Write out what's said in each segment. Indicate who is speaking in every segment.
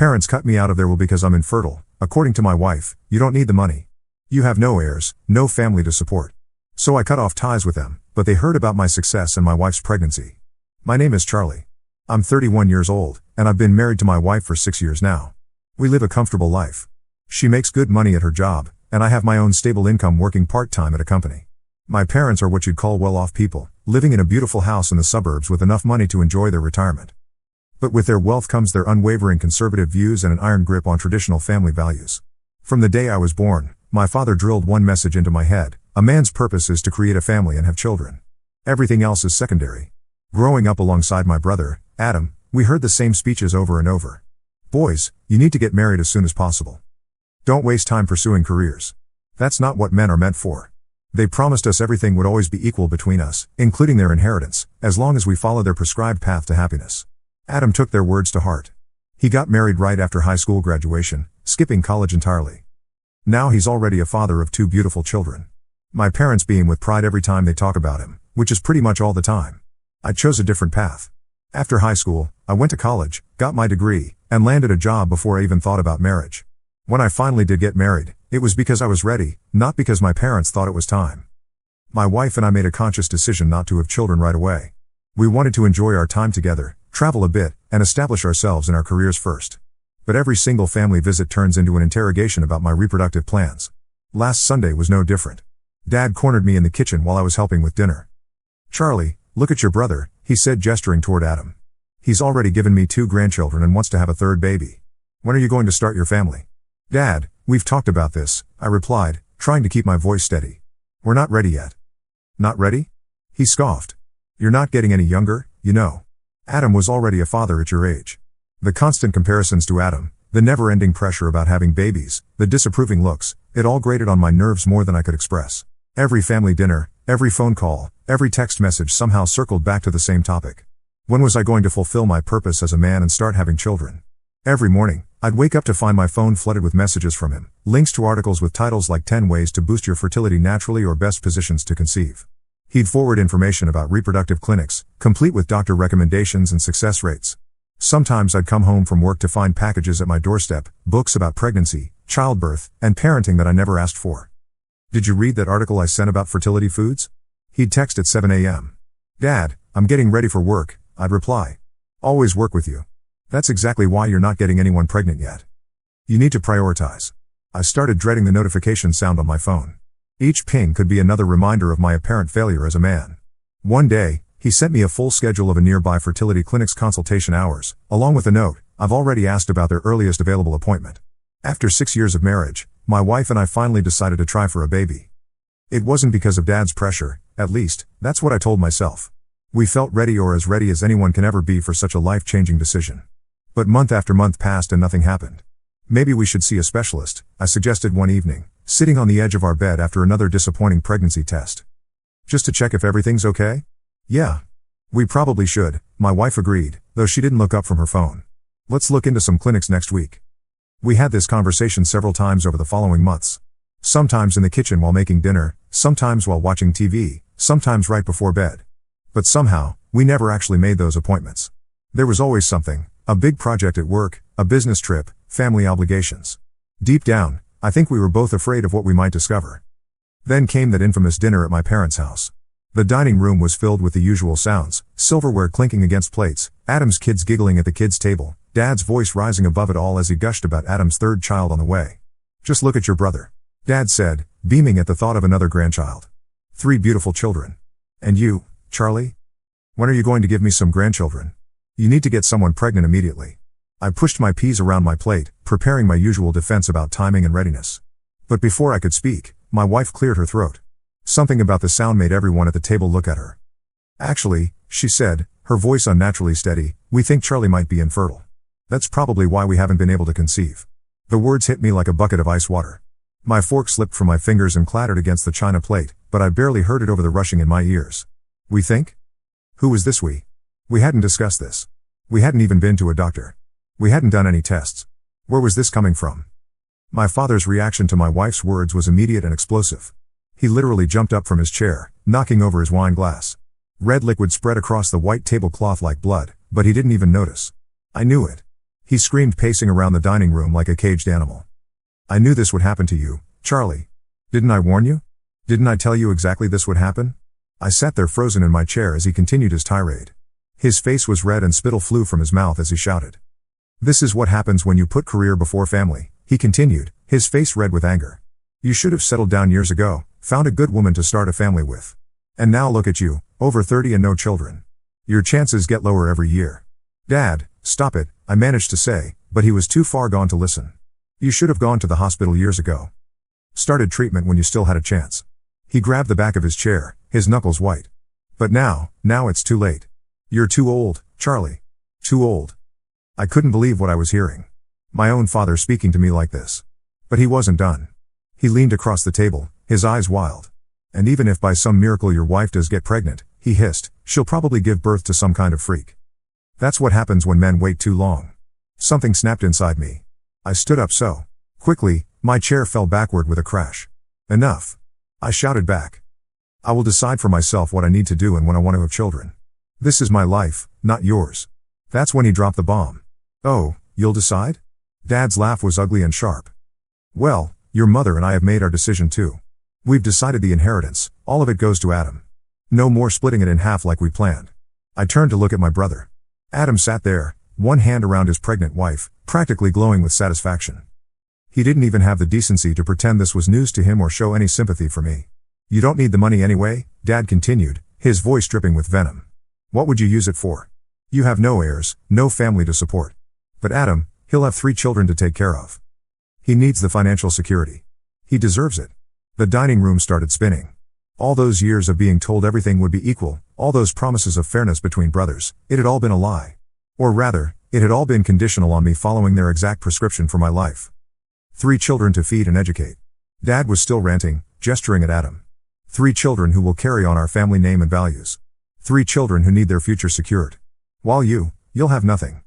Speaker 1: Parents cut me out of there because I'm infertile. According to my wife, you don't need the money. You have no heirs, no family to support. So I cut off ties with them, but they heard about my success and my wife's pregnancy. My name is Charlie. I'm 31 years old, and I've been married to my wife for 6 years now. We live a comfortable life. She makes good money at her job, and I have my own stable income working part-time at a company. My parents are what you'd call well-off people, living in a beautiful house in the suburbs with enough money to enjoy their retirement. But with their wealth comes their unwavering conservative views and an iron grip on traditional family values. From the day I was born, my father drilled one message into my head: a man's purpose is to create a family and have children. Everything else is secondary. Growing up alongside my brother, Adam, we heard the same speeches over and over. Boys, you need to get married as soon as possible. Don't waste time pursuing careers. That's not what men are meant for. They promised us everything would always be equal between us, including their inheritance, as long as we follow their prescribed path to happiness. Adam took their words to heart. He got married right after high school graduation, skipping college entirely. Now he's already a father of 2 beautiful children. My parents beam with pride every time they talk about him, which is pretty much all the time. I chose a different path. After high school, I went to college, got my degree, and landed a job before I even thought about marriage. When I finally did get married, it was because I was ready, not because my parents thought it was time. My wife and I made a conscious decision not to have children right away. We wanted to enjoy our time together, travel a bit, and establish ourselves in our careers first. But every single family visit turns into an interrogation about my reproductive plans. Last Sunday was no different. Dad cornered me in the kitchen while I was helping with dinner. "Charlie, look at your brother," he said, gesturing toward Adam. "He's already given me 2 grandchildren and wants to have a 3rd baby. When are you going to start your family?" "Dad, we've talked about this," I replied, trying to keep my voice steady. "We're not ready yet." "Not ready?" He scoffed. "You're not getting any younger, you know. Adam was already a father at your age." The constant comparisons to Adam, the never-ending pressure about having babies, the disapproving looks, it all grated on my nerves more than I could express. Every family dinner, every phone call, every text message somehow circled back to the same topic. When was I going to fulfill my purpose as a man and start having children? Every morning, I'd wake up to find my phone flooded with messages from him, links to articles with titles like 10 Ways to Boost Your Fertility Naturally or Best Positions to Conceive. He'd forward information about reproductive clinics, complete with doctor recommendations and success rates. Sometimes I'd come home from work to find packages at my doorstep, books about pregnancy, childbirth, and parenting that I never asked for. "Did you read that article I sent about fertility foods?" He'd text at 7 a.m. "Dad, I'm getting ready for work," I'd reply. "Always work with you. That's exactly why you're not getting anyone pregnant yet. You need to prioritize." I started dreading the notification sound on my phone. Each ping could be another reminder of my apparent failure as a man. One day, he sent me a full schedule of a nearby fertility clinic's consultation hours, along with a note: "I've already asked about their earliest available appointment." After 6 years of marriage, my wife and I finally decided to try for a baby. It wasn't because of Dad's pressure, at least, that's what I told myself. We felt ready, or as ready as anyone can ever be for such a life-changing decision. But month after month passed and nothing happened. "Maybe we should see a specialist," I suggested one evening, sitting on the edge of our bed after another disappointing pregnancy test. "Just to check if everything's okay?" "Yeah. We probably should," my wife agreed, though she didn't look up from her phone. "Let's look into some clinics next week." We had this conversation several times over the following months. Sometimes in the kitchen while making dinner, sometimes while watching TV, sometimes right before bed. But somehow, we never actually made those appointments. There was always something: a big project at work, a business trip, family obligations. Deep down, I think we were both afraid of what we might discover. Then came that infamous dinner at my parents' house. The dining room was filled with the usual sounds: silverware clinking against plates, Adam's kids giggling at the kids' table, Dad's voice rising above it all as he gushed about Adam's 3rd child on the way. "Just look at your brother," Dad said, beaming at the thought of another grandchild. 3 beautiful children. "And you, Charlie? When are you going to give me some grandchildren? You need to get someone pregnant immediately." I pushed my peas around my plate, preparing my usual defense about timing and readiness. But before I could speak, my wife cleared her throat. Something about the sound made everyone at the table look at her. "Actually," she said, her voice unnaturally steady, "we think Charlie might be infertile. That's probably why we haven't been able to conceive." The words hit me like a bucket of ice water. My fork slipped from my fingers and clattered against the china plate, but I barely heard it over the rushing in my ears. "We think?" Who was this we? We hadn't discussed this. We hadn't even been to a doctor. We hadn't done any tests. Where was this coming from? My father's reaction to my wife's words was immediate and explosive. He literally jumped up from his chair, knocking over his wine glass. Red liquid spread across the white tablecloth like blood, but he didn't even notice. I knew it. He screamed, pacing around the dining room like a caged animal. I knew this would happen to you, Charlie. Didn't I warn you? Didn't I tell you exactly this would happen? I sat there frozen in my chair as he continued his tirade. His face was red and spittle flew from his mouth as he shouted. This is what happens when you put career before family, he continued, his face red with anger. You should have settled down years ago, found a good woman to start a family with. And now look at you, over 30 and no children. Your chances get lower every year. Dad, stop it, I managed to say, but he was too far gone to listen. You should have gone to the hospital years ago. Started treatment when you still had a chance. He grabbed the back of his chair, his knuckles white. But now it's too late. You're too old, Charlie. Too old. I couldn't believe what I was hearing. My own father speaking to me like this. But he wasn't done. He leaned across the table, his eyes wild. And even if by some miracle your wife does get pregnant, he hissed, she'll probably give birth to some kind of freak. That's what happens when men wait too long. Something snapped inside me. I stood up so quickly, my chair fell backward with a crash. Enough. I shouted back. I will decide for myself what I need to do and when I want to have children. This is my life, not yours. That's when he dropped the bomb. Oh, you'll decide? Dad's laugh was ugly and sharp. Well, your mother and I have made our decision too. We've decided the inheritance, all of it goes to Adam. No more splitting it in half like we planned. I turned to look at my brother. Adam sat there, one hand around his pregnant wife, practically glowing with satisfaction. He didn't even have the decency to pretend this was news to him or show any sympathy for me. You don't need the money anyway, Dad continued, his voice dripping with venom. What would you use it for? You have no heirs, no family to support. But Adam, he'll have 3 children to take care of. He needs the financial security. He deserves it. The dining room started spinning. All those years of being told everything would be equal, all those promises of fairness between brothers, it had all been a lie. Or rather, it had all been conditional on me following their exact prescription for my life. 3 children to feed and educate. Dad was still ranting, gesturing at Adam. 3 children who will carry on our family name and values. 3 children who need their future secured. While you'll have nothing.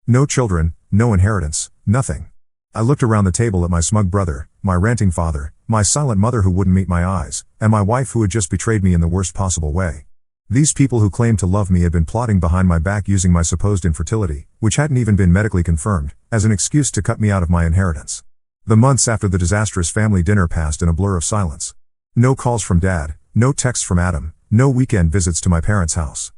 Speaker 1: No children, no inheritance, nothing. I looked around the table at my smug brother, my ranting father, my silent mother who wouldn't meet my eyes, and my wife who had just betrayed me in the worst possible way. These people who claimed to love me had been plotting behind my back using my supposed infertility, which hadn't even been medically confirmed, as an excuse to cut me out of my inheritance. The months after the disastrous family dinner passed in a blur of silence. No calls from Dad, no texts from Adam, no weekend visits to my parents' house.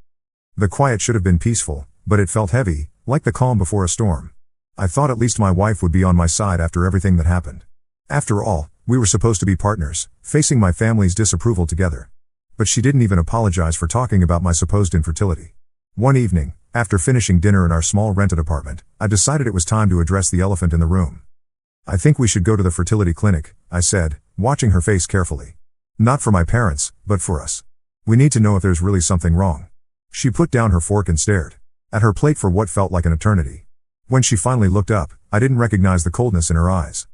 Speaker 1: The quiet should have been peaceful, but it felt heavy, like the calm before a storm. I thought at least my wife would be on my side after everything that happened. After all, we were supposed to be partners, facing my family's disapproval together. But she didn't even apologize for talking about my supposed infertility. One evening, after finishing dinner in our small rented apartment, I decided it was time to address the elephant in the room. I think we should go to the fertility clinic, I said, watching her face carefully. Not for my parents, but for us. We need to know if there's really something wrong. She put down her fork and stared at her plate for what felt like an eternity. When she finally looked up, I didn't recognize the coldness in her eyes.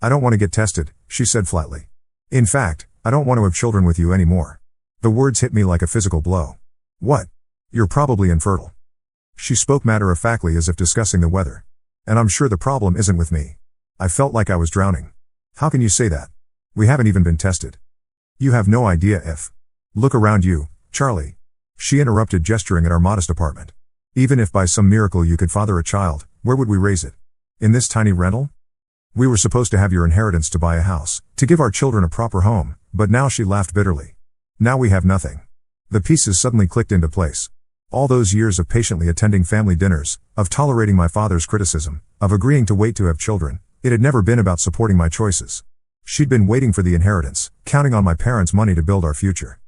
Speaker 1: I don't want to get tested, she said flatly. In fact, I don't want to have children with you anymore. The words hit me like a physical blow. What? You're probably infertile. She spoke matter-of-factly as if discussing the weather. And I'm sure the problem isn't with me. I felt like I was drowning. How can you say that? We haven't even been tested. You have no idea if. Look around you, Charlie. She interrupted, gesturing at our modest apartment. Even if by some miracle you could father a child, where would we raise it? In this tiny rental? We were supposed to have your inheritance to buy a house, to give our children a proper home, but now she laughed bitterly. Now we have nothing. The pieces suddenly clicked into place. All those years of patiently attending family dinners, of tolerating my father's criticism, of agreeing to wait to have children, it had never been about supporting my choices. She'd been waiting for the inheritance, counting on my parents' money to build our future.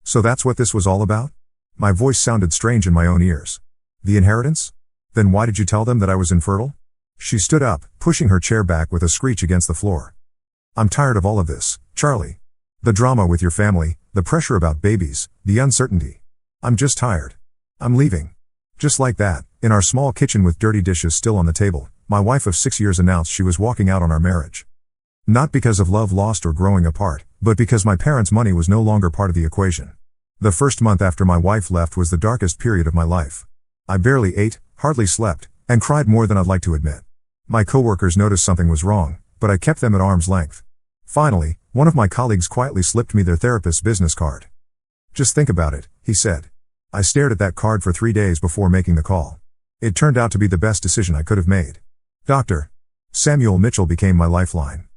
Speaker 1: So that's what this was all about? My voice sounded strange in my own ears. The inheritance? Then why did you tell them that I was infertile? She stood up, pushing her chair back with a screech against the floor. I'm tired of all of this, Charlie. The drama with your family, the pressure about babies, the uncertainty. I'm just tired. I'm leaving. Just like that, in our small kitchen with dirty dishes still on the table, my wife of 6 years announced she was walking out on our marriage. Not because of love lost or growing apart, but because my parents' money was no longer part of the equation. The first month after my wife left was the darkest period of my life. I barely ate, hardly slept, and cried more than I'd like to admit. My coworkers noticed something was wrong, but I kept them at arm's length. Finally, one of my colleagues quietly slipped me their therapist's business card. Just think about it, he said. I stared at that card for 3 days before making the call. It turned out to be the best decision I could have made. Dr. Samuel Mitchell became my lifeline.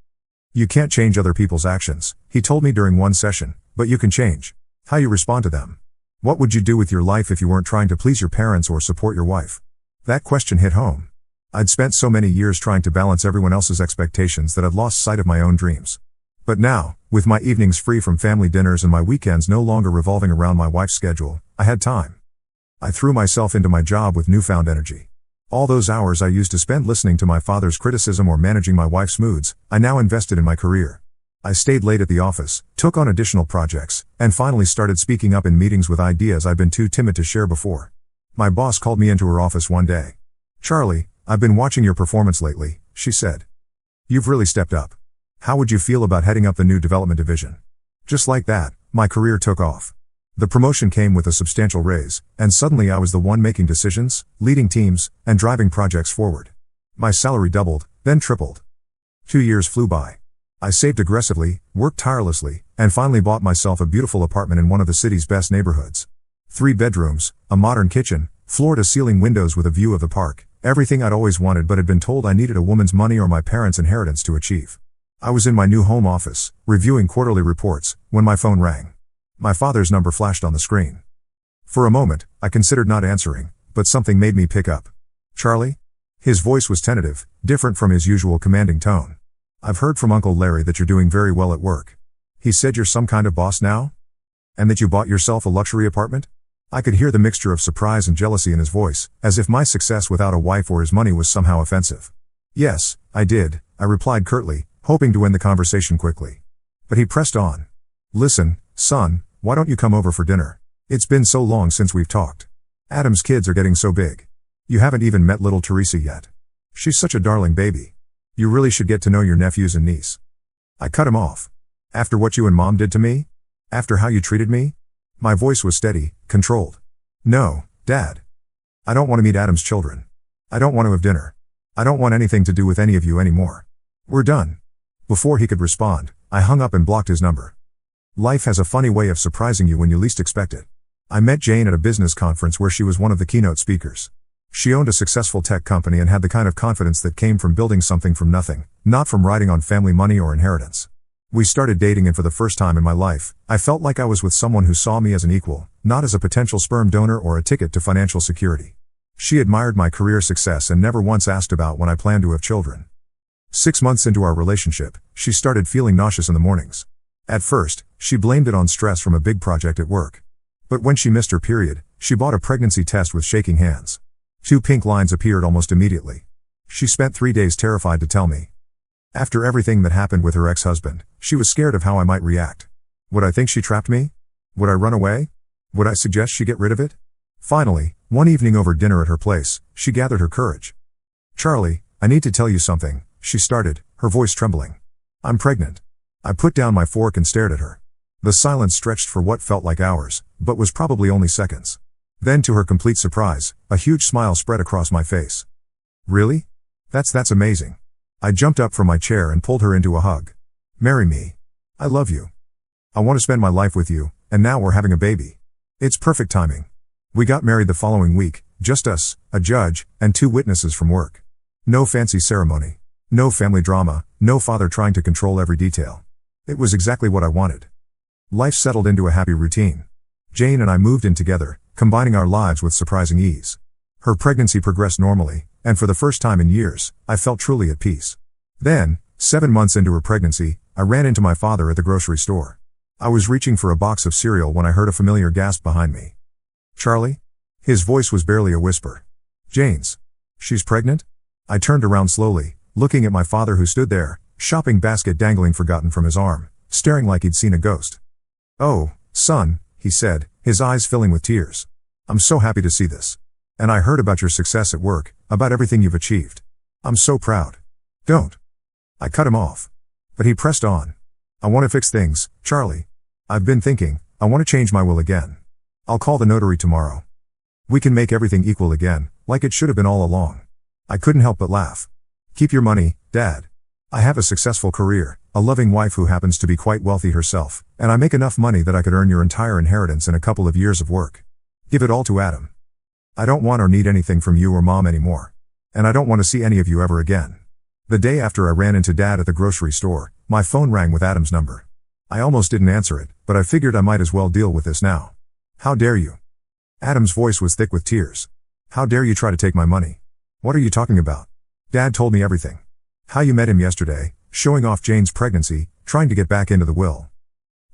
Speaker 1: You can't change other people's actions, he told me during one session, but you can change how you respond to them. What would you do with your life if you weren't trying to please your parents or support your wife? That question hit home. I'd spent so many years trying to balance everyone else's expectations that I'd lost sight of my own dreams. But now, with my evenings free from family dinners and my weekends no longer revolving around my wife's schedule, I had time. I threw myself into my job with newfound energy. All those hours I used to spend listening to my father's criticism or managing my wife's moods, I now invested in my career. I stayed late at the office, took on additional projects, and finally started speaking up in meetings with ideas I'd been too timid to share before. My boss called me into her office one day. "Charlie, I've been watching your performance lately," she said. "You've really stepped up. How would you feel about heading up the new development division?" Just like that, my career took off. The promotion came with a substantial raise, and suddenly I was the one making decisions, leading teams, and driving projects forward. My salary doubled, then tripled. 2 years flew by. I saved aggressively, worked tirelessly, and finally bought myself a beautiful apartment in one of the city's best neighborhoods. 3 bedrooms, a modern kitchen, floor-to-ceiling windows with a view of the park, everything I'd always wanted but had been told I needed a woman's money or my parents' inheritance to achieve. I was in my new home office, reviewing quarterly reports, when my phone rang. My father's number flashed on the screen. For a moment, I considered not answering, but something made me pick up. "Charlie?" His voice was tentative, different from his usual commanding tone. "I've heard from Uncle Larry that you're doing very well at work. He said you're some kind of boss now? And that you bought yourself a luxury apartment?" I could hear the mixture of surprise and jealousy in his voice, as if my success without a wife or his money was somehow offensive. "Yes, I did," I replied curtly, hoping to end the conversation quickly. But he pressed on. "Listen, son, why don't you come over for dinner? It's been so long since we've talked. Adam's kids are getting so big. You haven't even met little Teresa yet. She's such a darling baby. You really should get to know your nephews and niece." I cut him off. "After what you and Mom did to me? After how you treated me?" My voice was steady, controlled. "No, Dad. I don't want to meet Adam's children. I don't want to have dinner. I don't want anything to do with any of you anymore. We're done." Before he could respond, I hung up and blocked his number. Life has a funny way of surprising you when you least expect it. I met Jane at a business conference where she was one of the keynote speakers. She owned a successful tech company and had the kind of confidence that came from building something from nothing, not from riding on family money or inheritance. We started dating, and for the first time in my life, I felt like I was with someone who saw me as an equal, not as a potential sperm donor or a ticket to financial security. She admired my career success and never once asked about when I planned to have children. 6 months into our relationship, she started feeling nauseous in the mornings. At first, she blamed it on stress from a big project at work. But when she missed her period, she bought a pregnancy test with shaking hands. 2 pink lines appeared almost immediately. She spent 3 days terrified to tell me. After everything that happened with her ex-husband, she was scared of how I might react. Would I think she trapped me? Would I run away? Would I suggest she get rid of it? Finally, one evening over dinner at her place, she gathered her courage. "Charlie, I need to tell you something," she started, her voice trembling. "I'm pregnant." I put down my fork and stared at her. The silence stretched for what felt like hours, but was probably only seconds. Then, to her complete surprise, a huge smile spread across my face. "Really? That's amazing." I jumped up from my chair and pulled her into a hug. "Marry me. I love you. I want to spend my life with you, and now we're having a baby. It's perfect timing." We got married the following week, just us, a judge, and 2 witnesses from work. No fancy ceremony. No family drama, no father trying to control every detail. It was exactly what I wanted. Life settled into a happy routine. Jane and I moved in together, combining our lives with surprising ease. Her pregnancy progressed normally, and for the first time in years, I felt truly at peace. Then, 7 months into her pregnancy, I ran into my father at the grocery store. I was reaching for a box of cereal when I heard a familiar gasp behind me. "Charlie?" His voice was barely a whisper. "Jane's. She's pregnant?" I turned around slowly, looking at my father who stood there, shopping basket dangling forgotten from his arm, staring like he'd seen a ghost. "Oh, son," he said, his eyes filling with tears. "I'm so happy to see this. And I heard about your success at work, about everything you've achieved. I'm so proud." "Don't." I cut him off. But he pressed on. "I want to fix things, Charlie. I've been thinking, I want to change my will again. I'll call the notary tomorrow. We can make everything equal again, like it should have been all along." I couldn't help but laugh. "Keep your money, Dad. I have a successful career, a loving wife who happens to be quite wealthy herself, and I make enough money that I could earn your entire inheritance in a couple of years of work. Give it all to Adam." I don't want or need anything from you or Mom anymore. And I don't want to see any of you ever again. The day after I ran into Dad at the grocery store, my phone rang with Adam's number. I almost didn't answer it, but I figured I might as well deal with this now. How dare you? Adam's voice was thick with tears. How dare you try to take my money? What are you talking about? Dad told me everything. How you met him yesterday, showing off Jane's pregnancy, trying to get back into the will.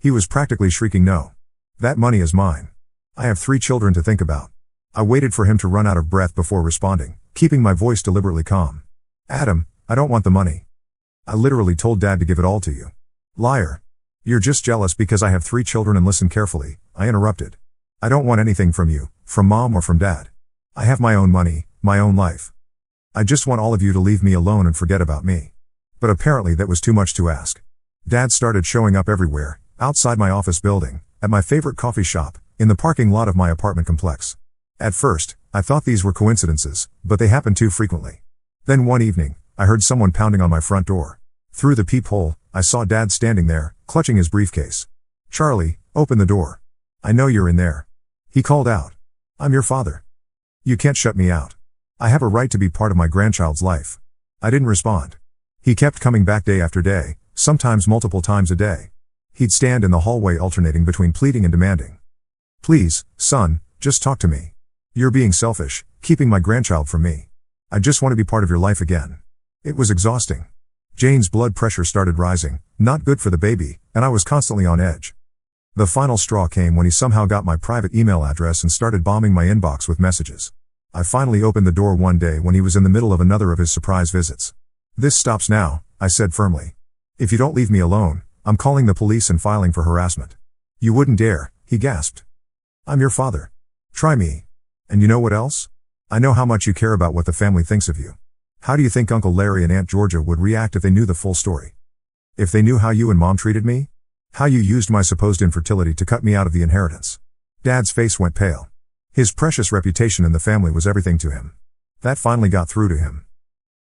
Speaker 1: He was practically shrieking no. That money is mine. I have 3 children to think about. I waited for him to run out of breath before responding, keeping my voice deliberately calm. Adam, I don't want the money. I literally told Dad to give it all to you. Liar. You're just jealous because I have 3 children and listen carefully, I interrupted. I don't want anything from you, from Mom or from Dad. I have my own money, my own life. I just want all of you to leave me alone and forget about me. But apparently that was too much to ask. Dad started showing up everywhere, outside my office building, at my favorite coffee shop, in the parking lot of my apartment complex. At first, I thought these were coincidences, but they happened too frequently. Then one evening, I heard someone pounding on my front door. Through the peephole, I saw Dad standing there, clutching his briefcase. Charlie, open the door. I know you're in there. He called out. I'm your father. You can't shut me out. I have a right to be part of my grandchild's life. I didn't respond. He kept coming back day after day, sometimes multiple times a day. He'd stand in the hallway alternating between pleading and demanding. Please, son, just talk to me. You're being selfish, keeping my grandchild from me. I just want to be part of your life again. It was exhausting. Jane's blood pressure started rising, not good for the baby, and I was constantly on edge. The final straw came when he somehow got my private email address and started bombing my inbox with messages. I finally opened the door one day when he was in the middle of another of his surprise visits. This stops now, I said firmly. If you don't leave me alone, I'm calling the police and filing for harassment. You wouldn't dare, he gasped. I'm your father. Try me. And you know what else? I know how much you care about what the family thinks of you. How do you think Uncle Larry and Aunt Georgia would react if they knew the full story? If they knew how you and Mom treated me? How you used my supposed infertility to cut me out of the inheritance? Dad's face went pale. His precious reputation in the family was everything to him. That finally got through to him.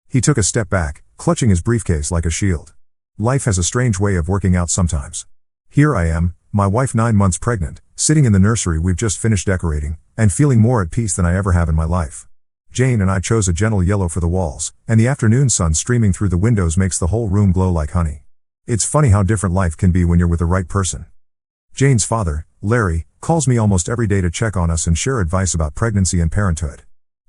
Speaker 1: He took a step back, clutching his briefcase like a shield. Life has a strange way of working out sometimes. Here I am, my wife 9 months pregnant, sitting in the nursery we've just finished decorating, and feeling more at peace than I ever have in my life. Jane and I chose a gentle yellow for the walls, and the afternoon sun streaming through the windows makes the whole room glow like honey. It's funny how different life can be when you're with the right person. Jane's father, Larry, calls me almost every day to check on us and share advice about pregnancy and parenthood.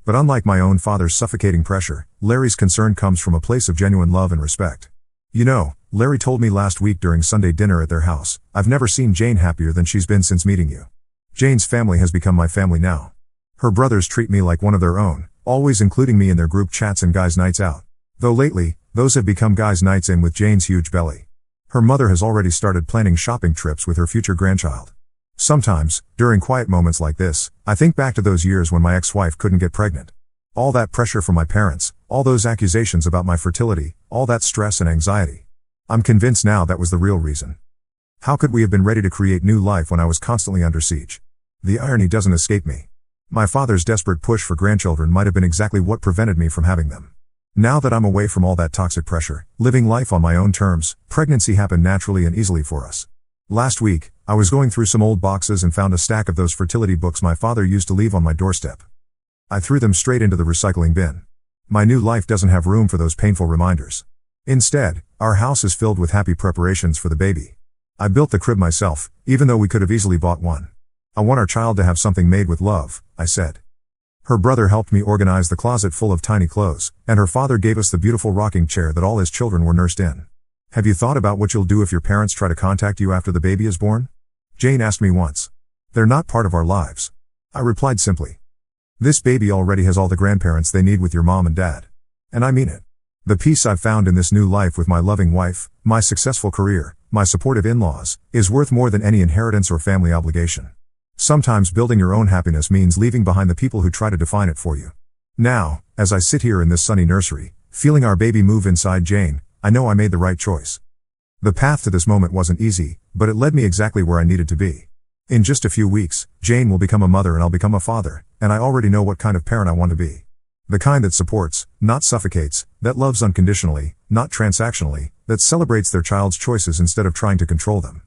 Speaker 1: But unlike my own father's suffocating pressure, Larry's concern comes from a place of genuine love and respect. You know, Larry told me last week during Sunday dinner at their house, I've never seen Jane happier than she's been since meeting you. Jane's family has become my family now. Her brothers treat me like one of their own, always including me in their group chats and guys' nights out. Though lately, those have become guys' nights in with Jane's huge belly. Her mother has already started planning shopping trips with her future grandchild. Sometimes, during quiet moments like this, I think back to those years when my ex-wife couldn't get pregnant. All that pressure from my parents, all those accusations about my fertility, all that stress and anxiety. I'm convinced now that was the real reason. How could we have been ready to create new life when I was constantly under siege? The irony doesn't escape me. My father's desperate push for grandchildren might have been exactly what prevented me from having them. Now that I'm away from all that toxic pressure, living life on my own terms, pregnancy happened naturally and easily for us. Last week, I was going through some old boxes and found a stack of those fertility books my father used to leave on my doorstep. I threw them straight into the recycling bin. My new life doesn't have room for those painful reminders. Instead, our house is filled with happy preparations for the baby. I built the crib myself, even though we could have easily bought one. I want our child to have something made with love, I said. Her brother helped me organize the closet full of tiny clothes, and her father gave us the beautiful rocking chair that all his children were nursed in. Have you thought about what you'll do if your parents try to contact you after the baby is born? Jane asked me once. They're not part of our lives. I replied simply. This baby already has all the grandparents they need with your mom and dad. And I mean it. The peace I've found in this new life with my loving wife, my successful career, my supportive in-laws, is worth more than any inheritance or family obligation. Sometimes building your own happiness means leaving behind the people who try to define it for you. Now, as I sit here in this sunny nursery, feeling our baby move inside Jane, I know I made the right choice. The path to this moment wasn't easy, but it led me exactly where I needed to be. In just a few weeks, Jane will become a mother and I'll become a father, and I already know what kind of parent I want to be. The kind that supports, not suffocates, that loves unconditionally, not transactionally, that celebrates their child's choices instead of trying to control them.